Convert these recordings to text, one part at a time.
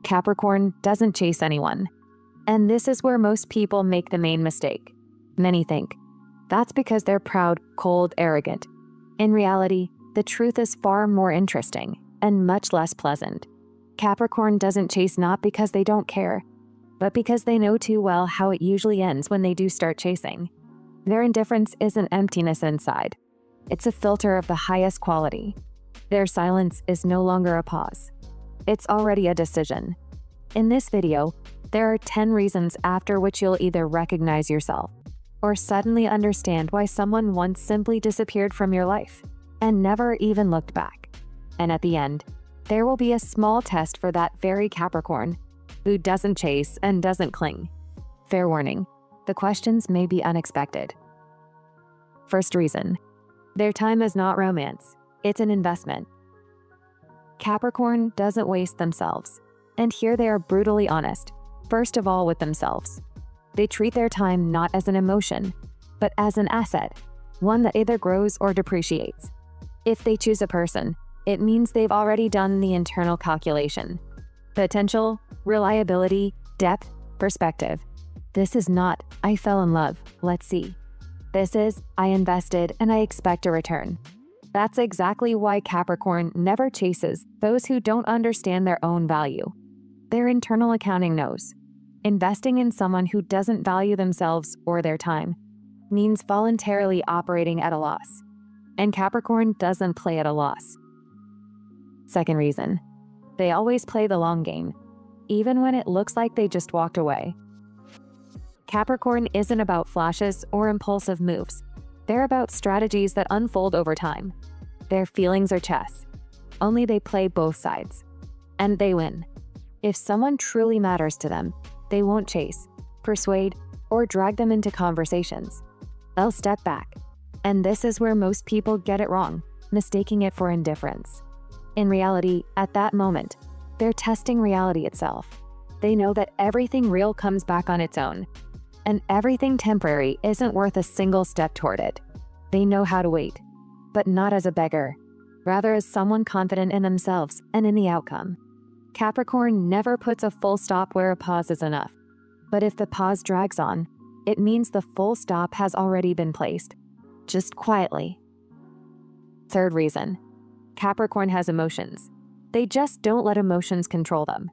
Capricorn doesn't chase anyone. And this is where most people make the main mistake. Many think that's because they're proud, cold, arrogant. In reality, the truth is far more interesting and much less pleasant. Capricorn doesn't chase not because they don't care, but because they know too well how it usually ends when they do start chasing. Their indifference isn't emptiness inside. It's a filter of the highest quality. Their silence is no longer a pause. It's already a decision. In this video, there are 10 reasons after which you'll either recognize yourself or suddenly understand why someone once simply disappeared from your life and never even looked back. And at the end, there will be a small test for that very Capricorn who doesn't chase and doesn't cling. Fair warning, the questions may be unexpected. First reason, their time is not romance, it's an investment. Capricorn doesn't waste themselves, and here they are brutally honest, first of all with themselves. They treat their time not as an emotion, but as an asset, one that either grows or depreciates. If they choose a person, it means they've already done the internal calculation. Potential, reliability, depth, perspective. This is not, I fell in love, let's see. This is, I invested and I expect a return. That's exactly why Capricorn never chases those who don't understand their own value. Their internal accounting knows. Investing in someone who doesn't value themselves or their time means voluntarily operating at a loss. And Capricorn doesn't play at a loss. Second reason, they always play the long game, even when it looks like they just walked away. Capricorn isn't about flashes or impulsive moves. They're about strategies that unfold over time. Their feelings are chess. Only they play both sides. And they win. If someone truly matters to them, they won't chase, persuade, or drag them into conversations. They'll step back. And this is where most people get it wrong, mistaking it for indifference. In reality, at that moment, they're testing reality itself. They know that everything real comes back on its own, and everything temporary isn't worth a single step toward it. They know how to wait, but not as a beggar, rather as someone confident in themselves and in the outcome. Capricorn never puts a full stop where a pause is enough. But if the pause drags on, it means the full stop has already been placed, just quietly. Third reason, Capricorn has emotions. They just don't let emotions control them.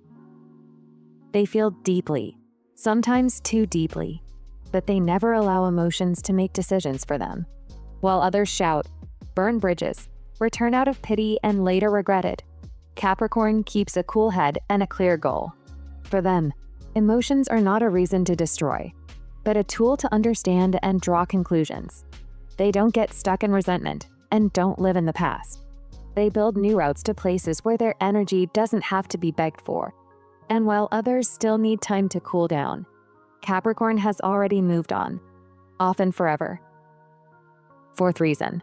They feel deeply, sometimes too deeply, but they never allow emotions to make decisions for them. While others shout, burn bridges, return out of pity and later regret it, Capricorn keeps a cool head and a clear goal. For them, emotions are not a reason to destroy, but a tool to understand and draw conclusions. They don't get stuck in resentment and don't live in the past. They build new routes to places where their energy doesn't have to be begged for. And while others still need time to cool down, Capricorn has already moved on, often forever. Fourth reason,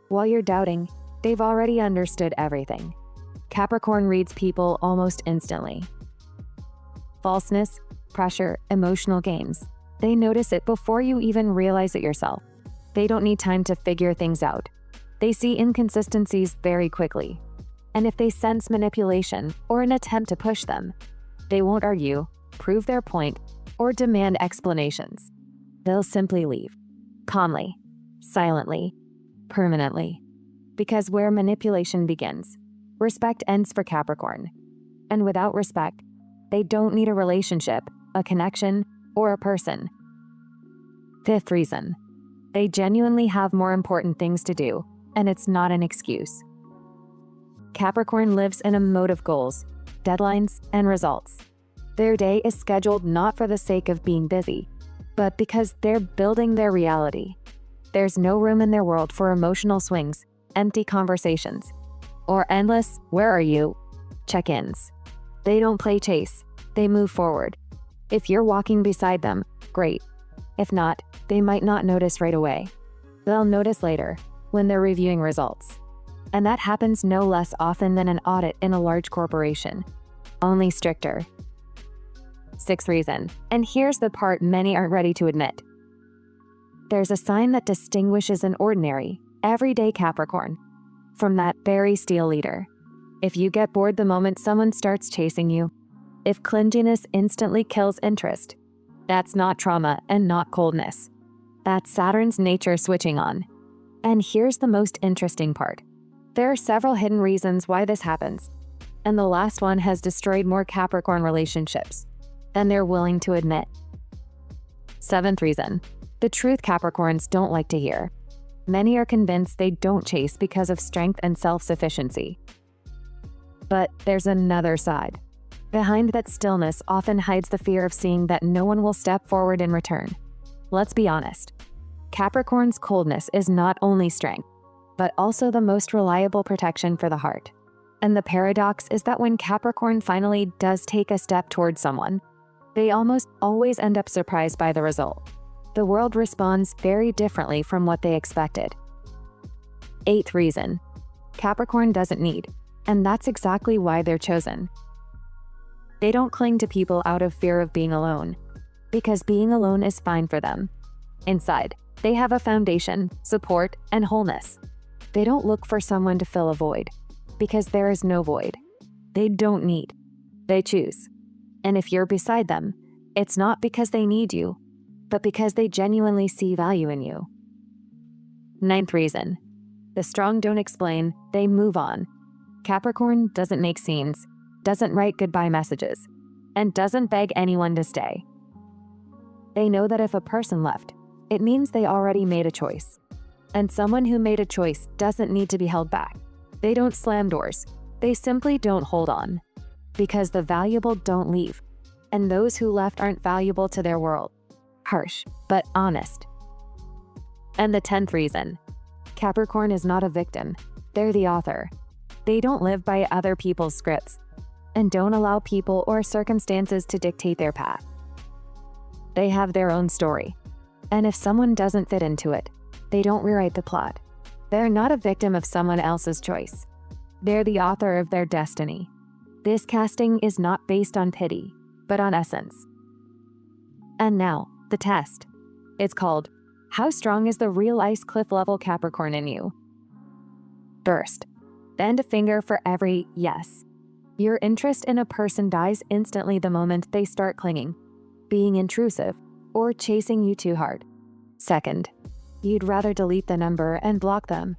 while you're doubting, they've already understood everything. Capricorn reads people almost instantly. Falseness, pressure, emotional games. They notice it before you even realize it yourself. They don't need time to figure things out. They see inconsistencies very quickly. And if they sense manipulation or an attempt to push them, they won't argue, prove their point, or demand explanations. They'll simply leave. Calmly, silently, permanently. Because where manipulation begins, respect ends for Capricorn. And without respect, they don't need a relationship, a connection, or a person. Fifth reason, they genuinely have more important things to do, and it's not an excuse. Capricorn lives in a mode of goals, deadlines, and results. Their day is scheduled not for the sake of being busy, but because they're building their reality. There's no room in their world for emotional swings, empty conversations, or endless, where are you? Check-ins. They don't play chase, they move forward. If you're walking beside them, great. If not, they might not notice right away. They'll notice later, when they're reviewing results. And that happens no less often than an audit in a large corporation, only stricter. Sixth reason, and here's the part many aren't ready to admit. There's a sign that distinguishes an ordinary, everyday Capricorn from that very steel leader. If you get bored the moment someone starts chasing you, If clinginess instantly kills interest, that's not trauma and not coldness. That's Saturn's nature switching on. And here's the most interesting part. There are several hidden reasons why this happens, and the last one has destroyed more Capricorn relationships than they're willing to admit. 7th reason. The truth Capricorns don't like to hear. Many are convinced they don't chase because of strength and self-sufficiency. But there's another side. Behind that stillness often hides the fear of seeing that no one will step forward in return. Let's be honest. Capricorn's coldness is not only strength, but also the most reliable protection for the heart. And the paradox is that when Capricorn finally does take a step towards someone, they almost always end up surprised by the result. The world responds very differently from what they expected. 8th reason. Capricorn doesn't need, and that's exactly why they're chosen. They don't cling to people out of fear of being alone, because being alone is fine for them. Inside, they have a foundation, support, and wholeness. They don't look for someone to fill a void, because there is no void. They don't need. They choose. And if you're beside them, it's not because they need you, but because they genuinely see value in you. 9th reason. The strong don't explain, they move on. Capricorn doesn't make scenes, doesn't write goodbye messages, and doesn't beg anyone to stay. They know that if a person left, it means they already made a choice. And someone who made a choice doesn't need to be held back. They don't slam doors. They simply don't hold on. Because the valuable don't leave. And those who left aren't valuable to their world. Harsh, but honest. And the 10th reason. Capricorn is not a victim. They're the author. They don't live by other people's scripts. And don't allow people or circumstances to dictate their path. They have their own story. And if someone doesn't fit into it, they don't rewrite the plot. They're not a victim of someone else's choice. They're the author of their destiny. This casting is not based on pity, but on essence. And now, the test. It's called, How Strong is the Real Ice Cliff Level Capricorn in You? First, bend a finger for every yes. Your interest in a person dies instantly the moment they start clinging, being intrusive, or chasing you too hard. Second, you'd rather delete the number and block them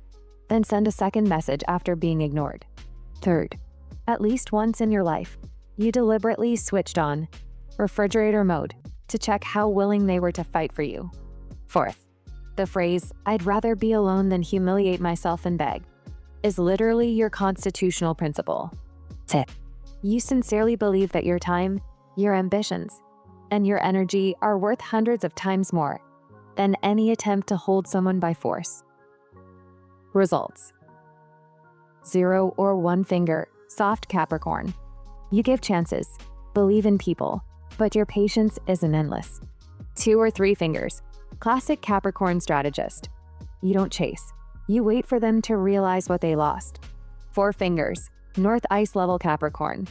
than send a second message after being ignored. Third, at least once in your life, you deliberately switched on refrigerator mode to check how willing they were to fight for you. Fourth, the phrase, I'd rather be alone than humiliate myself and beg, is literally your constitutional principle. Fifth, you sincerely believe that your time, your ambitions, and your energy are worth hundreds of times more than any attempt to hold someone by force. Results. 0 or 1 finger, soft Capricorn. You give chances, believe in people, but your patience isn't endless. 2 or 3 fingers, classic Capricorn strategist. You don't chase. You wait for them to realize what they lost. 4 fingers, North Ice level Capricorn.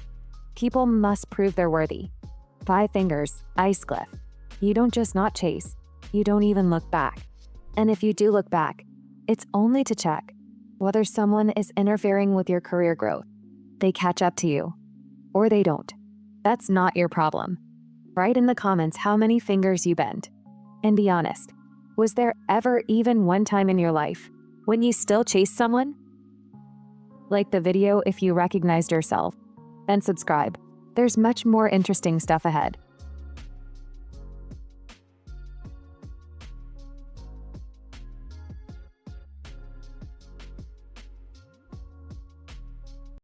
People must prove they're worthy. 5 fingers, Ice Cliff. You don't just not chase. You don't even look back. And if you do look back, it's only to check whether someone is interfering with your career growth. They catch up to you, or they don't. That's not your problem. Write in the comments how many fingers you bent. And be honest, was there ever even one time in your life when you still chased someone? Like the video if you recognized yourself, and subscribe. There's much more interesting stuff ahead.